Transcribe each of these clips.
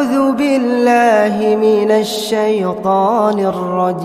أعوذ بالله من الشيطان الرجيم.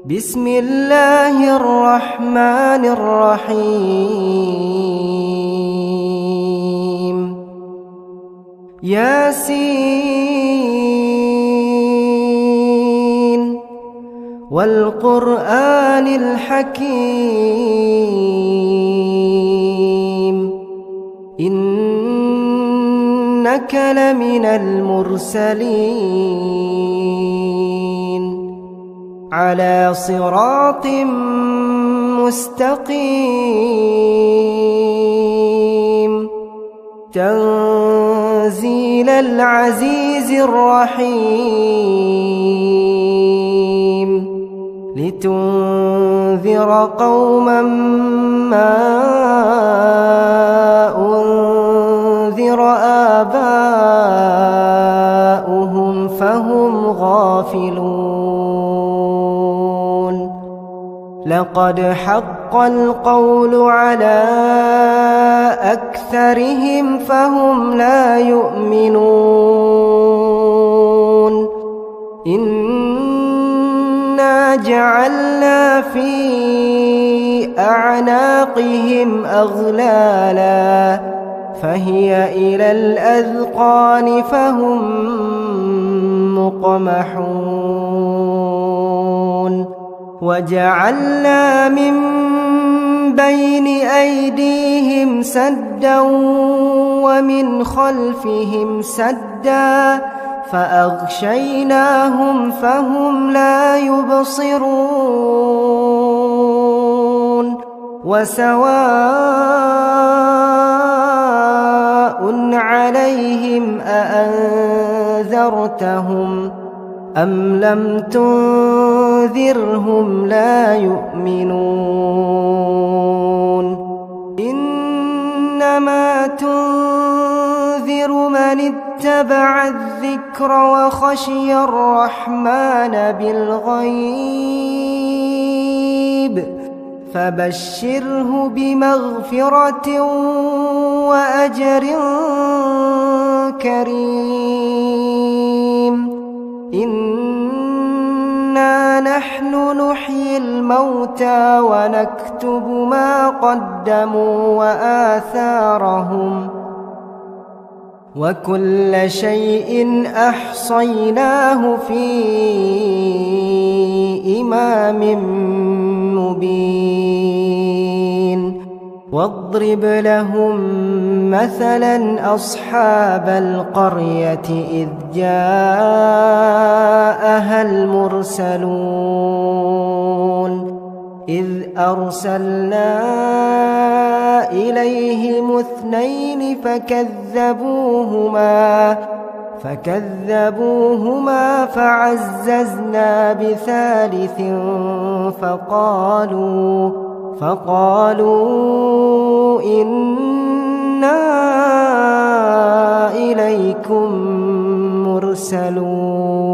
بسم الله الرحمن الرحيم. ياسين والقرآن الحكيم إنك لمن المرسلين على صراط مستقيم تنزيل العزيز الرحيم لتنذر قوما ما أنذر آباؤهم فهم غافلون. لقد حق القول على أكثرهم فهم لا يؤمنون. إنا جعلنا في أعناقهم أغلالا فهي إلى الأذقان فهم مقمحون. وجعلنا من بين أيديهم سدا ومن خلفهم سدا فأغشيناهم فهم لا يبصرون. وسواء عليهم أأنذرتهم أم لم تنذرهم لا يؤمنون. إنما تنذر من اتبع الذكر وخشي الرحمن بالغيب فبشره بمغفرة وأجر كريم. إنا نحن نحيي الموتى ونكتب ما قدموا وآثارهم وكل شيء أحصيناه في إمام مبين. واضرب لهم مثلا أصحاب القرية إذ جاءها المرسلون إذ أرسلنا إليهم اثنين فكذبوهما فعززنا بثالث فقالوا إنا إليكم مرسلون.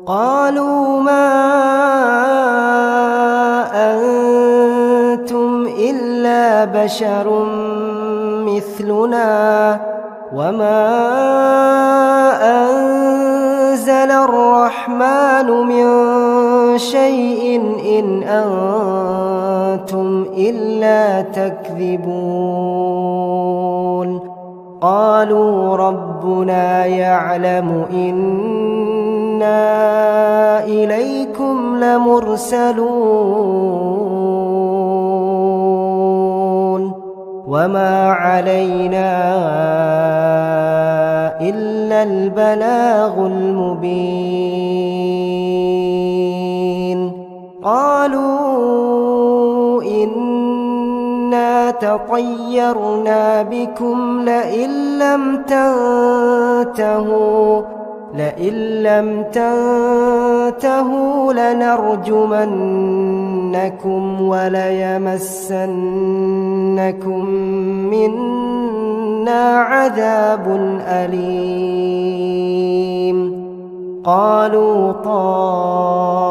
قالوا ما أنتم إلا بشر مثلنا وما أنزل الرحمن من شيء إن أنتم إلا تكذبون. قالوا ربنا يعلم إنا إليكم لمرسلون وما علينا إلا البلاغ المبين. قالوا إنا تطيرنا بكم لئن لم تنتهوا لنرجمنكم وليمسنكم منا عذاب أليم. قالوا طائركم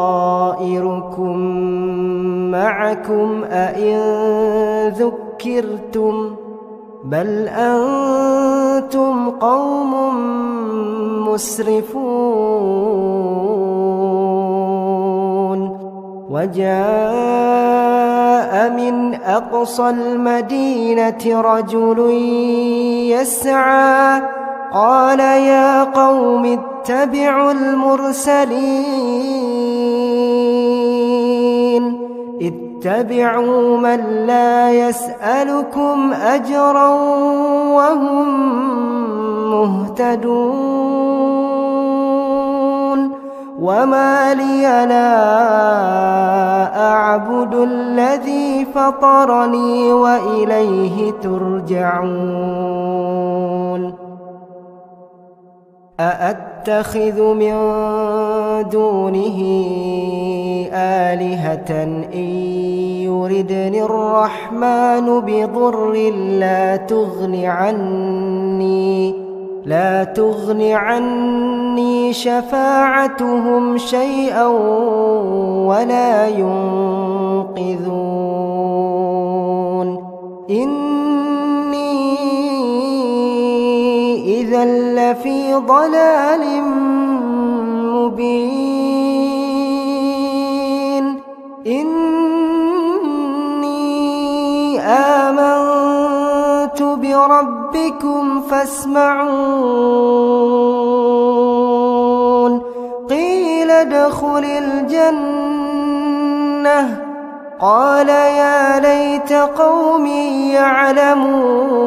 معكم أئن بل أنتم قوم مسرفون وجاء من أقصى المدينة رجل يسعى قال يا قوم اتبعوا المرسلين اتبعوا من لا يسألكم أجرا وهم مهتدون وما لي لا أعبد الذي فطرني وإليه ترجعون أأتخذ من دونه آلهة إن يردني الرحمن بضر لا تغن عني شفاعتهم شيئا ولا ينقذون إني إذا لفي ضلال مبين إني آمنت بربكم فاسمعون قيل ادخل الجنة قال يا ليت قومي يعلمون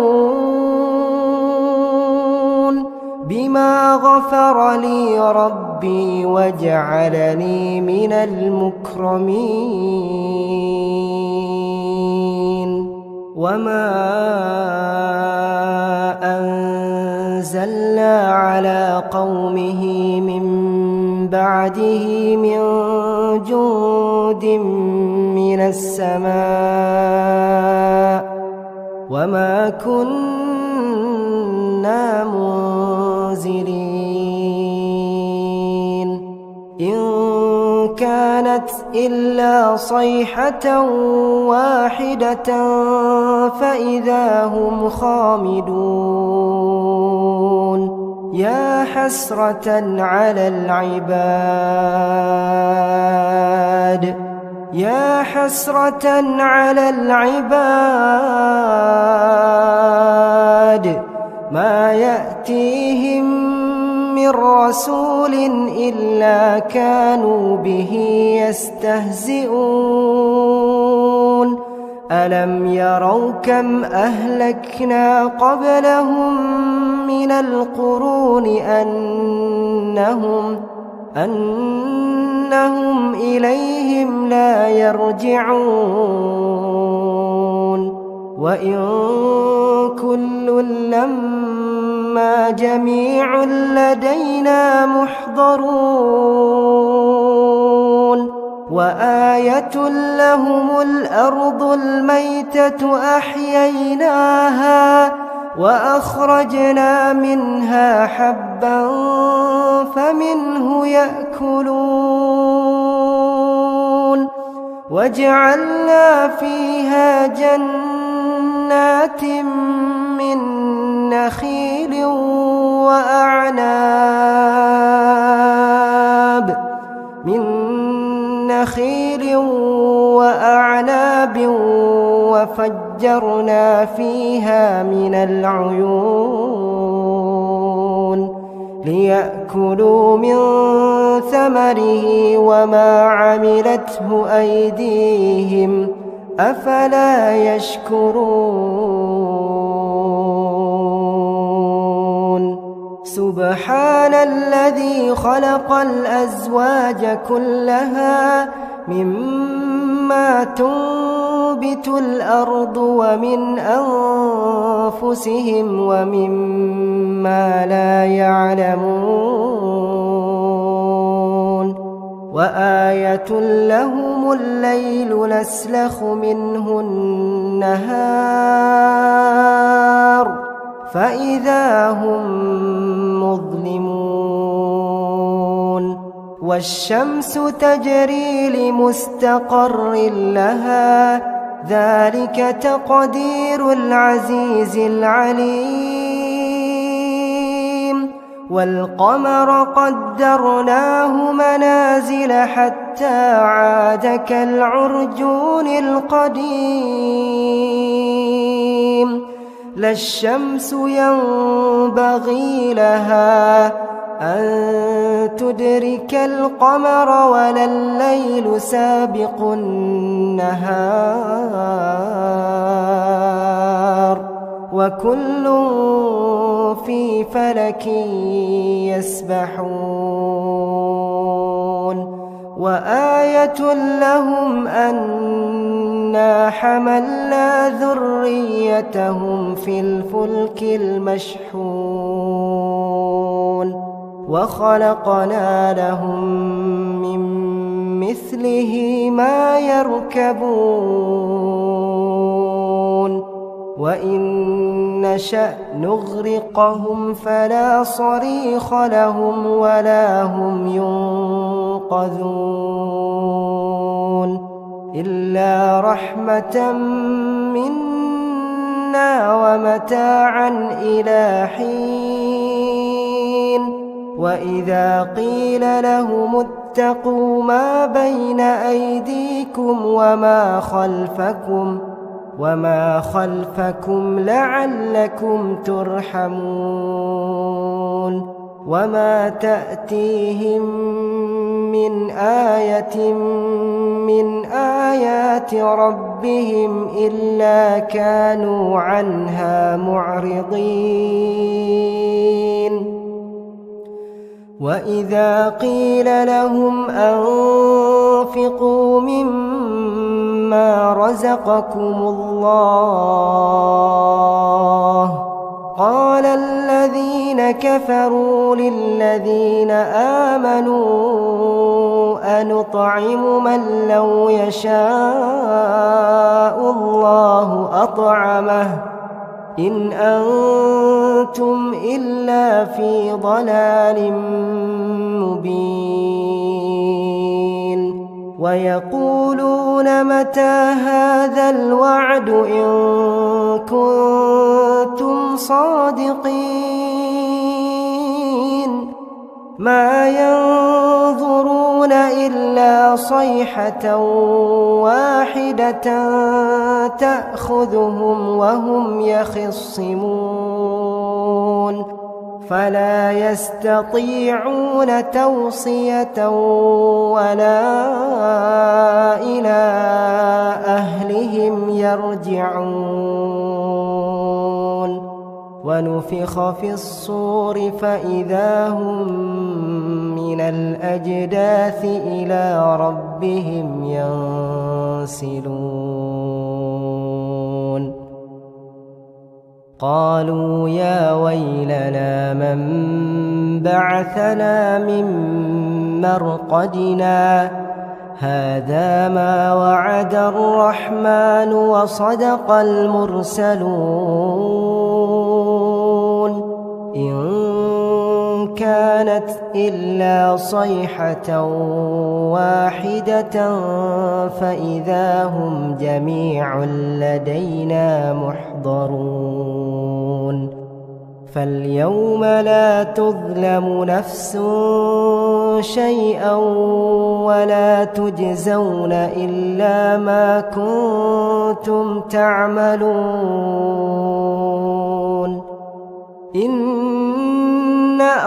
بما غفر لي ربي وجعلني من المكرمين وما أنزلنا على قومه من بعده من جند من السماء وما كنا منزلين إن كانت إلا صيحة واحدة فإذا هم خامدون يا حسرة على العباد ما يأتيهم من رسول إلا كانوا به يستهزئون ألم يروا كم أهلكنا قبلهم من القرون أنهم إليهم لا يرجعون وإن كل لما جميع لدينا محضرون وآية لهم الأرض الميتة أحييناها وأخرجنا منها حبا فمنه يأكلون وجعلنا فيها جنات من نخيل وأعناب وفجرنا فيها من العيون ليأكلوا من ثمره وما عملته أيديهم أفلا يشكرون سبحان الذي خلق الأزواج كلها مما تنبت الأرض ومن أنفسهم ومما لا يعلمون وآية لهم الليل نسلخ منه النهار فإذا هم مظلمون والشمس تجري لمستقر لها ذلك تقدير العزيز العليم والقمر قدرناه منازل حتى عاد كالعرجون القديم لا الشمس ينبغي لها أن تدرك القمر ولا الليل سابق النهار وكل في فلك يسبحون وآية لهم أنا حملنا ذريتهم في الفلك المشحون وخلقنا لهم من مثله ما يركبون وإن نشأ نغرقهم فلا صريخ لهم ولا هم ينقذون إلا رحمة منا ومتاعا إلى حين وإذا قيل لهم اتقوا ما بين أيديكم وما خلفكم لعلكم ترحمون وما تأتيهم من آية من آيات ربهم إلا كانوا عنها معرضين وإذا قيل لهم أنفقوا مما رزقكم الله قال الذين كفروا للذين آمنوا أنطعم من لو يشاء الله أطعمه إن أنتم إلا في ضلال مبين ويقولون متى هذا الوعد إن كنتم صادقين ما ينظرون إلا صيحة واحدة تأخذهم وهم يخصمون فلا يستطيعون توصية ولا إلى أهلهم يرجعون ونفخ في الصور فإذا هم من الأجداث إلى ربهم ينسلون قالوا يا ويلنا من بعثنا من مرقدنا هذا ما وعد الرحمن وصدق المرسلون إن كانت إلا صيحة واحدة فإذا هم جميع لدينا محضرون فاليوم لا تظلم نفس شيئا ولا تجزون إلا ما كنتم تعملون إن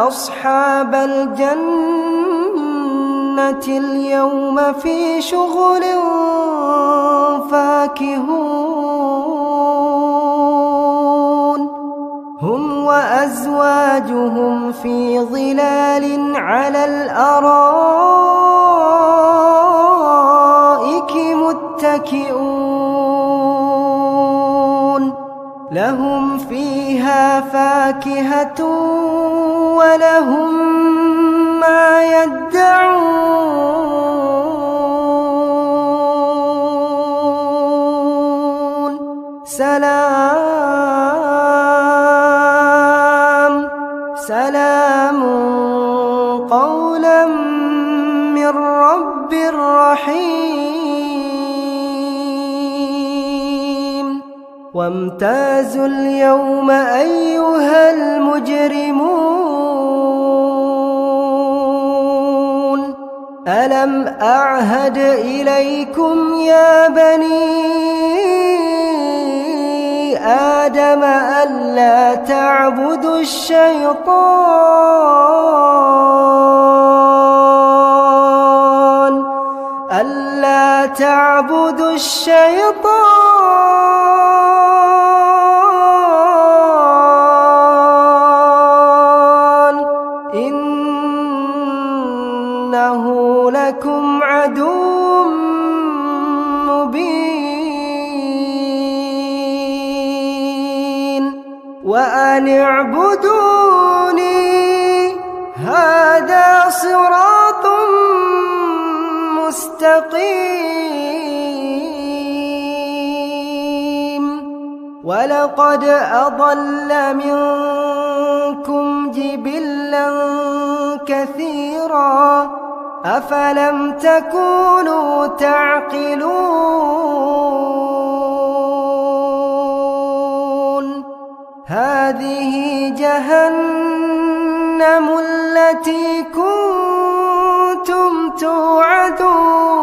أصحاب الجنة اليوم في شغل فاكهون هم وأزواجهم في ظلال على الأرائك متكئون لهم فيها فاكهة ولهم ما يدعون سلام قولا من رب رحيم وامتازوا اليوم أيها المجرمون ألم أعهد إليكم يا بني آدم ألا تعبدوا الشيطان إنه لكم عدو مبين وأن اعبدوني هذا صراط مستقيم ولقد أضل منكم جبلا كثيرا أفلم تكونوا تعقلون هذه جهنم التي كنتم توعدون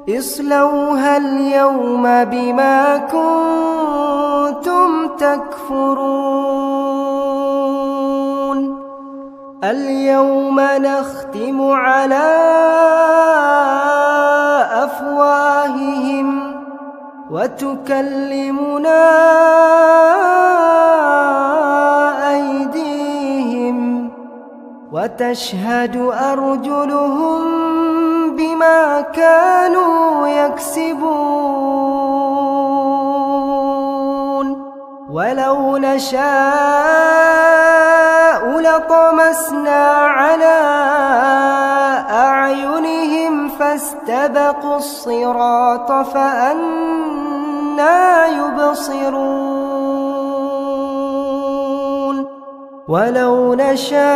اصلوها اليوم بما كنتم تكفرون اليوم نختم على أفواههم وتكلمنا أيديهم وتشهد أرجلهم بما كانوا يكسبون ولو نشاء لطمسنا على أعينهم فاستبقوا الصراط فأنى يبصرون ولو نشاء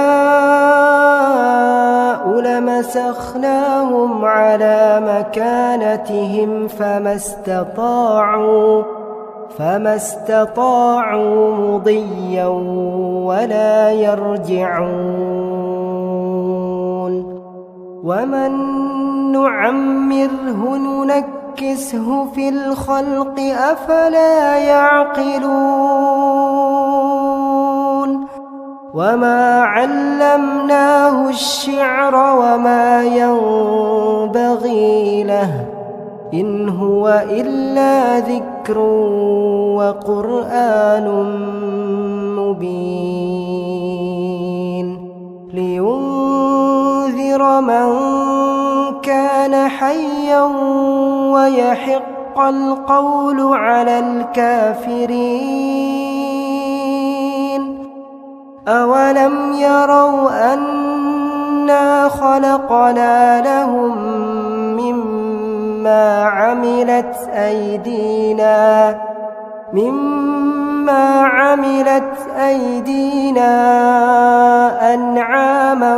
لمسخناهم على مكانتهم فما استطاعوا مضيا ولا يرجعون ومن نعمره ننكسه في الخلق أفلا يعقلون وما علمناه الشعر وما ينبغي له إن هو إلا ذكر وقرآن مبين لينذر من كان حيا ويحق القول على الكافرين أولم يروا أنا خلقنا لهم مما عملت أيدينا أنعاما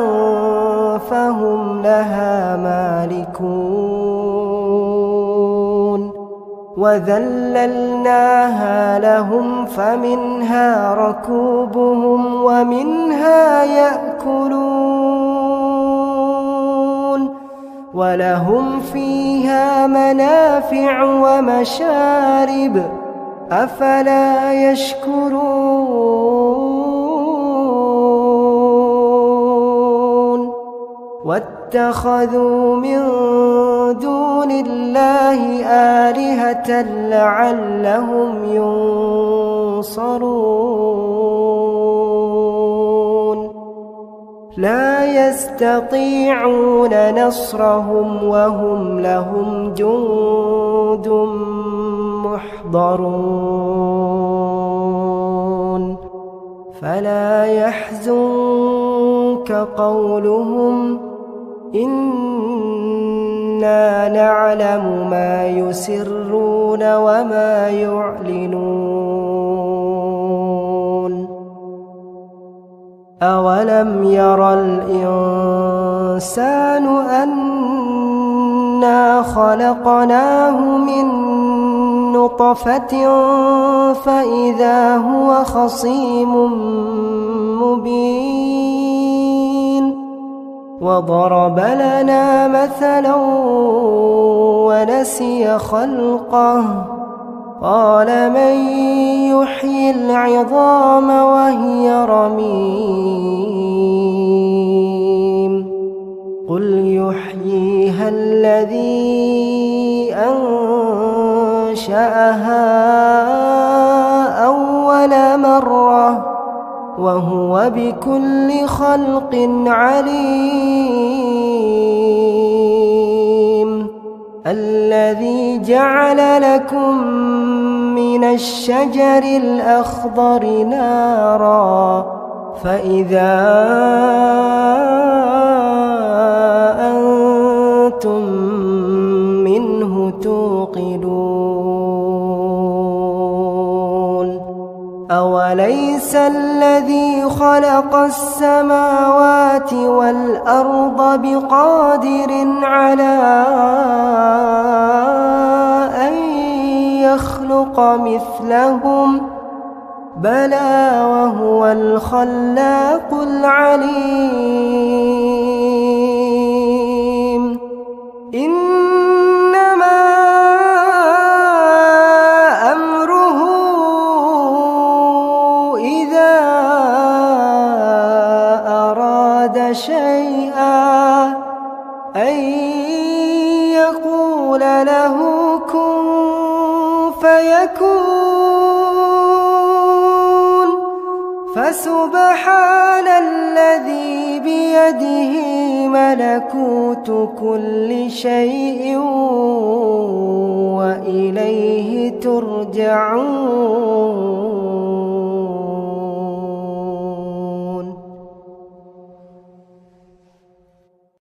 فهم لها مالكون وذللناها لهم فمنها ركوبهم ومنها يأكلون ولهم فيها منافع ومشارب أفلا يشكرون واتخذوا من دون الله آلهة لعلهم ينصرون لا يستطيعون نصرهم وهم لهم جند محضرون فلا يحزنك قولهم إنا نعلم ما يسرون وما يعلنون أولم ير الإنسان أنا إنا خلقناه من نطفة فإذا هو خصيم مبين وضرب لنا مثلا ونسي خلقه قال من يحيي العظام وهي رميم قل يحييها الذي أنشأها أول مرة وهو بكل خلق عليم الذي جعل لكم من الشجر الأخضر نارا فإذا أنتم منه توقدون أوليس الذي خلق السماوات والأرض بقادر على أن يخلق مثلهم بلى وهو الخلاق العليم إنما أمره إذا أراد شيئا أن يقول له كن فيكون فسبحان الذي بيده ملكوت كل شيء وإليه ترجعون.